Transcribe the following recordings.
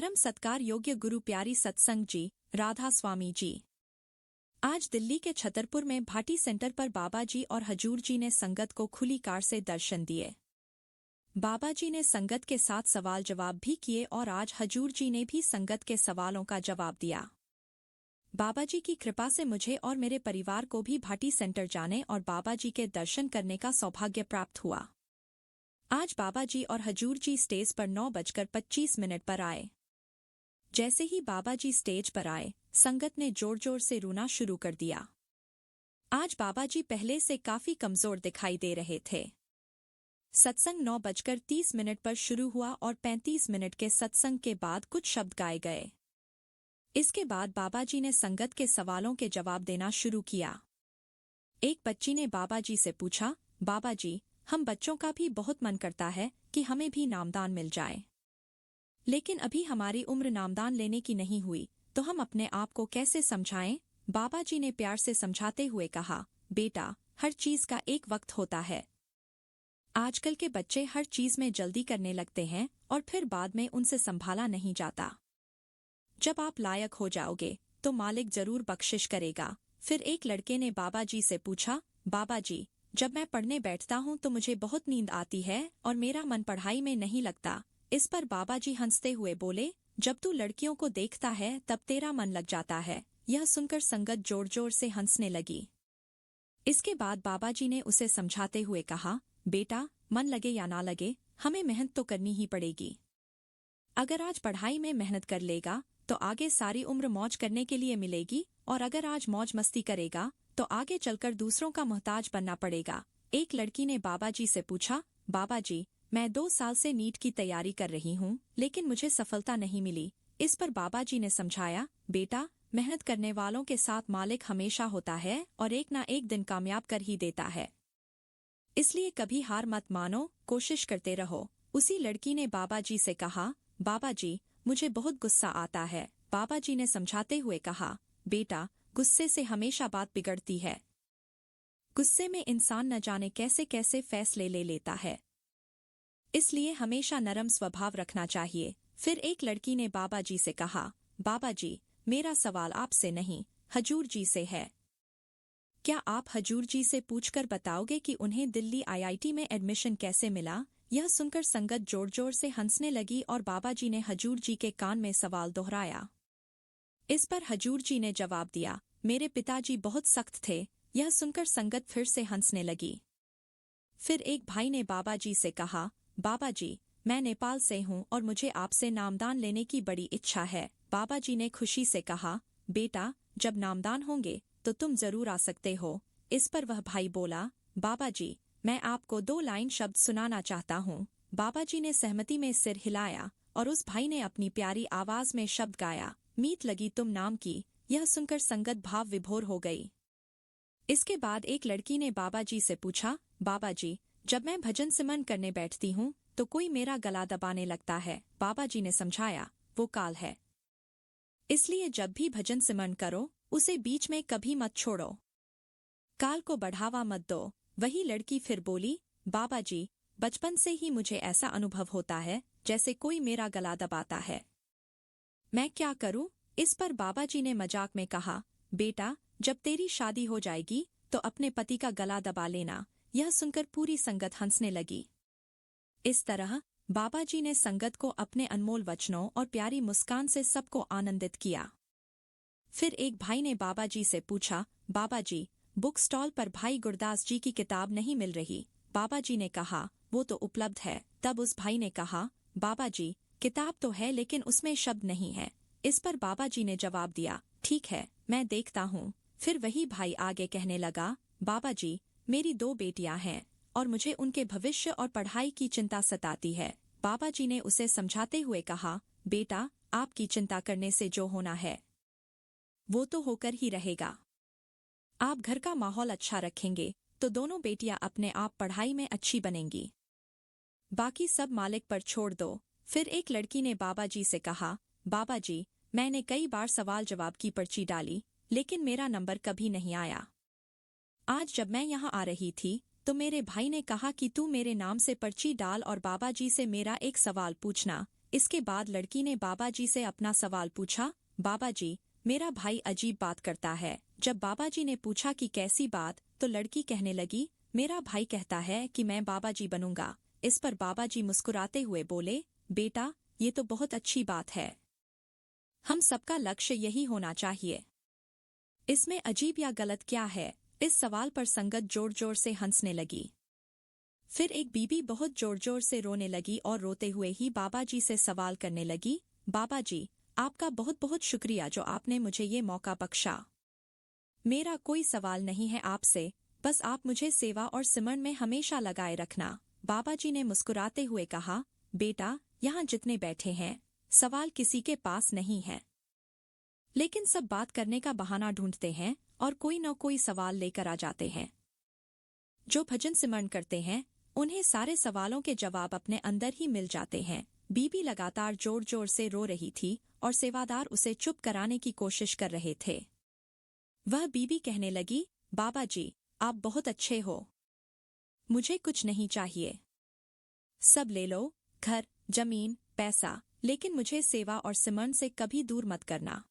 परम सत्कार योग्य गुरु प्यारी सत्संग जी, राधा स्वामी जी। आज दिल्ली के छतरपुर में भाटी सेंटर पर बाबा जी और हजूर जी ने संगत को खुली कार से दर्शन दिए। बाबा जी ने संगत के साथ सवाल जवाब भी किए और आज हजूर जी ने भी संगत के सवालों का जवाब दिया। बाबा जी की कृपा से मुझे और मेरे परिवार को भी भाटी सेंटर जाने और बाबा जी के दर्शन करने का सौभाग्य प्राप्त हुआ। आज बाबा जी और हजूर जी स्टेज पर 9:25 पर आए। जैसे ही बाबा जी स्टेज पर आए, संगत ने जोर जोर से रोना शुरू कर दिया। आज बाबा जी पहले से काफी कमजोर दिखाई दे रहे थे। सत्संग 9:30 पर शुरू हुआ और 35 मिनट के सत्संग के बाद कुछ शब्द गाए गए। इसके बाद बाबा जी ने संगत के सवालों के जवाब देना शुरू किया। एक बच्ची ने बाबा जी से पूछा, बाबा जी, हम बच्चों का भी बहुत मन करता है कि हमें भी नामदान मिल जाए, लेकिन अभी हमारी उम्र नामदान लेने की नहीं हुई, तो हम अपने आप को कैसे समझाएं? बाबा जी ने प्यार से समझाते हुए कहा, बेटा, हर चीज का एक वक्त होता है। आजकल के बच्चे हर चीज में जल्दी करने लगते हैं और फिर बाद में उनसे संभाला नहीं जाता। जब आप लायक हो जाओगे तो मालिक जरूर बख्शिश करेगा। फिर एक लड़के ने बाबा जी से पूछा, बाबा जी, जब मैं पढ़ने बैठता हूँ तो मुझे बहुत नींद आती है और मेरा मन पढ़ाई में नहीं लगता। इस पर बाबा जी हंसते हुए बोले, जब तू लड़कियों को देखता है तब तेरा मन लग जाता है। यह सुनकर संगत जोर जोर से हंसने लगी। इसके बाद बाबा जी ने उसे समझाते हुए कहा, बेटा, मन लगे या ना लगे, हमें मेहनत तो करनी ही पड़ेगी। अगर आज पढ़ाई में मेहनत कर लेगा तो आगे सारी उम्र मौज करने के लिए मिलेगी, और अगर आज मौज मस्ती करेगा तो आगे चलकर दूसरों का मोहताज बनना पड़ेगा। एक लड़की ने बाबा जी से पूछा, बाबा जी, मैं 2 साल से नीट की तैयारी कर रही हूँ, लेकिन मुझे सफलता नहीं मिली। इस पर बाबा जी ने समझाया, बेटा, मेहनत करने वालों के साथ मालिक हमेशा होता है और एक ना एक दिन कामयाब कर ही देता है। इसलिए कभी हार मत मानो, कोशिश करते रहो। उसी लड़की ने बाबा जी से कहा, बाबा जी, मुझे बहुत गुस्सा आता है। बाबा जी ने समझाते हुए कहा, बेटा, गुस्से से हमेशा बात बिगड़ती है। गुस्से में इंसान न जाने कैसे कैसे फैसले ले लेता है, इसलिए हमेशा नरम स्वभाव रखना चाहिए। फिर एक लड़की ने बाबा जी से कहा, बाबा जी, मेरा सवाल आपसे नहीं, हजूर जी से है। क्या आप हजूर जी से पूछकर बताओगे कि उन्हें दिल्ली IIT में एडमिशन कैसे मिला? यह सुनकर संगत जोर जोर से हंसने लगी और बाबा जी ने हजूर जी के कान में सवाल दोहराया। इस पर हजूर जी ने जवाब दिया, मेरे पिताजी बहुत सख्त थे। यह सुनकर संगत फिर से हंसने लगी। फिर एक भाई ने बाबा जी से कहा, बाबा जी, मैं नेपाल से हूँ और मुझे आपसे नामदान लेने की बड़ी इच्छा है। बाबा जी ने खुशी से कहा, बेटा, जब नामदान होंगे तो तुम जरूर आ सकते हो। इस पर वह भाई बोला, बाबा जी, मैं आपको 2 लाइन शब्द सुनाना चाहता हूँ। बाबा जी ने सहमति में सिर हिलाया और उस भाई ने अपनी प्यारी आवाज में शब्द गाया, मीत लगी तुम नाम की। यह सुनकर संगत भाव विभोर हो गई। इसके बाद एक लड़की ने बाबा जी से पूछा, बाबा जी, जब मैं भजन सिमरन करने बैठती हूँ तो कोई मेरा गला दबाने लगता है। बाबा जी ने समझाया, वो काल है, इसलिए जब भी भजन सिमरन करो उसे बीच में कभी मत छोड़ो, काल को बढ़ावा मत दो। वही लड़की फिर बोली, बाबा जी, बचपन से ही मुझे ऐसा अनुभव होता है जैसे कोई मेरा गला दबाता है, मैं क्या करूं? इस पर बाबा जी ने मजाक में कहा, बेटा, जब तेरी शादी हो जाएगी तो अपने पति का गला दबा लेना। यह सुनकर पूरी संगत हंसने लगी। इस तरह बाबा जी ने संगत को अपने अनमोल वचनों और प्यारी मुस्कान से सबको आनंदित किया। फिर एक भाई ने बाबा जी से पूछा, बाबा जी, बुक स्टॉल पर भाई गुरदास जी की किताब नहीं मिल रही। बाबा जी ने कहा, वो तो उपलब्ध है। तब उस भाई ने कहा, बाबा जी, किताब तो है लेकिन उसमें शब्द नहीं है। इस पर बाबा जी ने जवाब दिया, ठीक है, मैं देखता हूँ। फिर वही भाई आगे कहने लगा, बाबा जी, मेरी 2 बेटियां हैं और मुझे उनके भविष्य और पढ़ाई की चिंता सताती है। बाबा जी ने उसे समझाते हुए कहा, बेटा, आपकी चिंता करने से जो होना है वो तो होकर ही रहेगा। आप घर का माहौल अच्छा रखेंगे तो दोनों बेटियां अपने आप पढ़ाई में अच्छी बनेंगी, बाकी सब मालिक पर छोड़ दो। फिर एक लड़की ने बाबा जी से कहा, बाबा जी, मैंने कई बार सवाल जवाब की पर्ची डाली लेकिन मेरा नंबर कभी नहीं आया। आज जब मैं यहाँ आ रही थी तो मेरे भाई ने कहा कि तू मेरे नाम से पर्ची डाल और बाबा जी से मेरा एक सवाल पूछना। इसके बाद लड़की ने बाबा जी से अपना सवाल पूछा। बाबा जी, मेरा भाई अजीब बात करता है। जब बाबा जी ने पूछा कि कैसी बात, तो लड़की कहने लगी, मेरा भाई कहता है कि मैं बाबा जी बनूंगा। इस पर बाबा जी मुस्कुराते हुए बोले, बेटा, ये तो बहुत अच्छी बात है। हम सबका लक्ष्य यही होना चाहिए। इसमें अजीब या गलत क्या है? इस सवाल पर संगत जोर जोर से हंसने लगी। फिर एक बीबी बहुत जोर जोर से रोने लगी और रोते हुए ही बाबा जी से सवाल करने लगी, बाबा जी, आपका बहुत बहुत शुक्रिया जो आपने मुझे ये मौका बख्शा। मेरा कोई सवाल नहीं है आपसे, बस आप मुझे सेवा और सिमरन में हमेशा लगाए रखना। बाबा जी ने मुस्कुराते हुए कहा, बेटा, यहाँ जितने बैठे हैं, सवाल किसी के पास नहीं है। लेकिन सब बात करने का बहाना ढूंढते हैं और कोई न कोई सवाल लेकर आ जाते हैं। जो भजन सिमरन करते हैं, उन्हें सारे सवालों के जवाब अपने अंदर ही मिल जाते हैं। बीबी लगातार जोर जोर से रो रही थी और सेवादार उसे चुप कराने की कोशिश कर रहे थे। वह बीबी कहने लगी, बाबा जी, आप बहुत अच्छे हो। मुझे कुछ नहीं चाहिए। सब ले लो, घर, जमीन, पैसा, लेकिन मुझे सेवा और सिमरन से कभी दूर मत करना।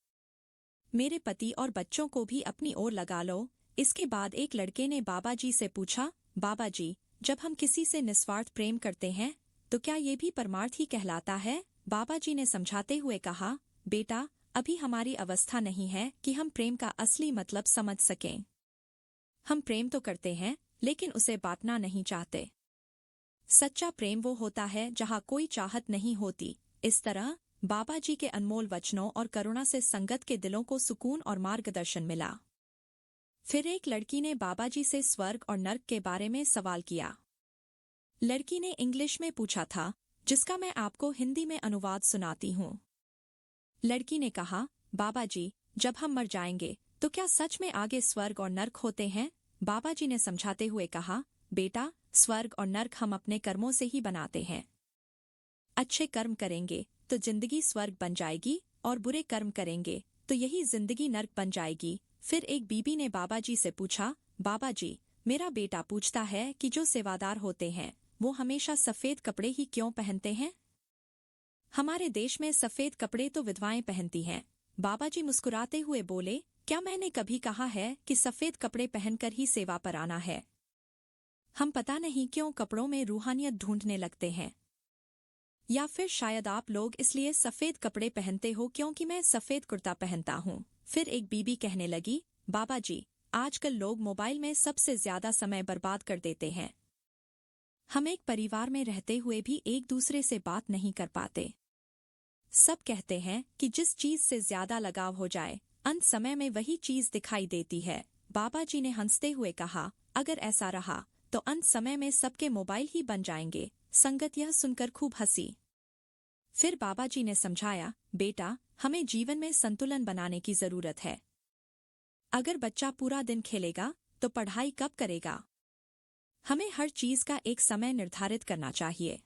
मेरे पति और बच्चों को भी अपनी ओर लगा लो। इसके बाद एक लड़के ने बाबा जी से पूछा, बाबा जी, जब हम किसी से निस्वार्थ प्रेम करते हैं, तो क्या ये भी परमार्थ ही कहलाता है? बाबा जी ने समझाते हुए कहा, बेटा, अभी हमारी अवस्था नहीं है कि हम प्रेम का असली मतलब समझ सकें। हम प्रेम तो करते हैं, लेकिन उसे बांटना नहीं चाहते। सच्चा प्रेम वो होता है जहाँ कोई चाहत नहीं होती। इस तरह बाबा जी के अनमोल वचनों और करुणा से संगत के दिलों को सुकून और मार्गदर्शन मिला। फिर एक लड़की ने बाबा जी से स्वर्ग और नर्क के बारे में सवाल किया। लड़की ने इंग्लिश में पूछा था, जिसका मैं आपको हिंदी में अनुवाद सुनाती हूँ। लड़की ने कहा, बाबा जी, जब हम मर जाएंगे तो क्या सच में आगे स्वर्ग और नर्क होते हैं? बाबा जी ने समझाते हुए कहा, बेटा, स्वर्ग और नर्क हम अपने कर्मों से ही बनाते हैं। अच्छे कर्म करेंगे तो जिंदगी स्वर्ग बन जाएगी और बुरे कर्म करेंगे तो यही जिंदगी नर्क बन जाएगी। फिर एक बीबी ने बाबा जी से पूछा, बाबा जी, मेरा बेटा पूछता है कि जो सेवादार होते हैं वो हमेशा सफेद कपड़े ही क्यों पहनते हैं? हमारे देश में सफेद कपड़े तो विधवाएं पहनती हैं। बाबा जी मुस्कुराते हुए बोले, क्या मैंने कभी कहा है कि सफेद कपड़े पहनकर ही सेवा पर आना है? हम पता नहीं क्यों कपड़ों में रूहानियत ढूंढने लगते हैं। या फिर शायद आप लोग इसलिए सफेद कपड़े पहनते हो क्योंकि मैं सफेद कुर्ता पहनता हूँ। फिर एक बीबी कहने लगी, बाबा जी, आजकल लोग मोबाइल में सबसे ज्यादा समय बर्बाद कर देते हैं। हम एक परिवार में रहते हुए भी एक दूसरे से बात नहीं कर पाते। सब कहते हैं कि जिस चीज से ज्यादा लगाव हो जाए, अंत समय में वही चीज दिखाई देती है। बाबा जी ने हंसते हुए कहा, अगर ऐसा रहा तो अंत समय में सबके मोबाइल ही बन जाएंगे। संगत यह सुनकर खूब हंसी। फिर बाबा जी ने समझाया, बेटा, हमें जीवन में संतुलन बनाने की जरूरत है। अगर बच्चा पूरा दिन खेलेगा तो पढ़ाई कब करेगा? हमें हर चीज का एक समय निर्धारित करना चाहिए।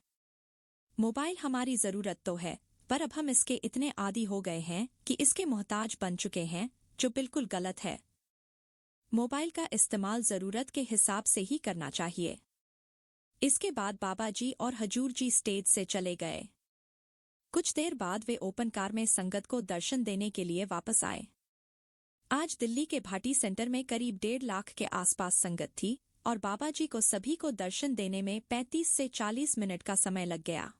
मोबाइल हमारी जरूरत तो है, पर अब हम इसके इतने आदी हो गए हैं कि इसके मोहताज बन चुके हैं, जो बिल्कुल गलत है। मोबाइल का इस्तेमाल जरूरत के हिसाब से ही करना चाहिए। इसके बाद बाबा जी और हजूर जी स्टेज से चले गए। कुछ देर बाद वे ओपन कार में संगत को दर्शन देने के लिए वापस आए। आज दिल्ली के भाटी सेंटर में करीब 1.5 लाख के आसपास संगत थी और बाबा जी को सभी को दर्शन देने में 35 से 40 मिनट का समय लग गया।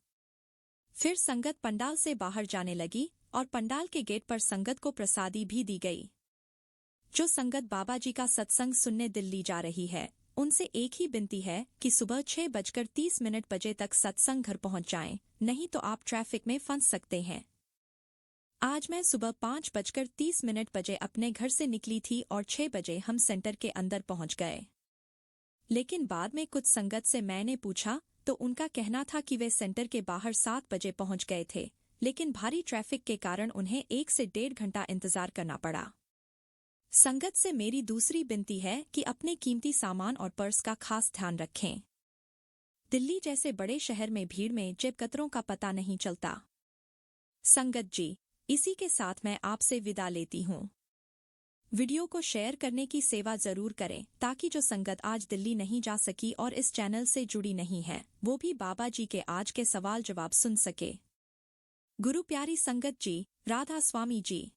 फिर संगत पंडाल से बाहर जाने लगी और पंडाल के गेट पर संगत को प्रसादी भी दी गई। जो संगत बाबा जी का सत्संग सुनने दिल्ली जा रही है, उनसे एक ही विनती है कि सुबह 6:30 बजे तक सत्संग घर पहुंच जाएं, नहीं तो आप ट्रैफिक में फंस सकते हैं। आज मैं सुबह 5:30 बजे अपने घर से निकली थी और 6 बजे हम सेंटर के अंदर पहुंच गए। लेकिन बाद में कुछ संगत से मैंने पूछा तो उनका कहना था कि वे सेंटर के बाहर 7 बजे पहुंच गए थे, लेकिन भारी ट्रैफिक के कारण उन्हें 1 से 1.5 घंटा इंतजार करना पड़ा। संगत से मेरी दूसरी विनती है कि अपने कीमती सामान और पर्स का खास ध्यान रखें। दिल्ली जैसे बड़े शहर में भीड़ में जेब कतरों का पता नहीं चलता। संगत जी, इसी के साथ मैं आपसे विदा लेती हूँ। वीडियो को शेयर करने की सेवा जरूर करें ताकि जो संगत आज दिल्ली नहीं जा सकी और इस चैनल से जुड़ी नहीं है, वो भी बाबा जी के आज के सवाल जवाब सुन सके। गुरु प्यारी संगत जी, राधा स्वामी जी।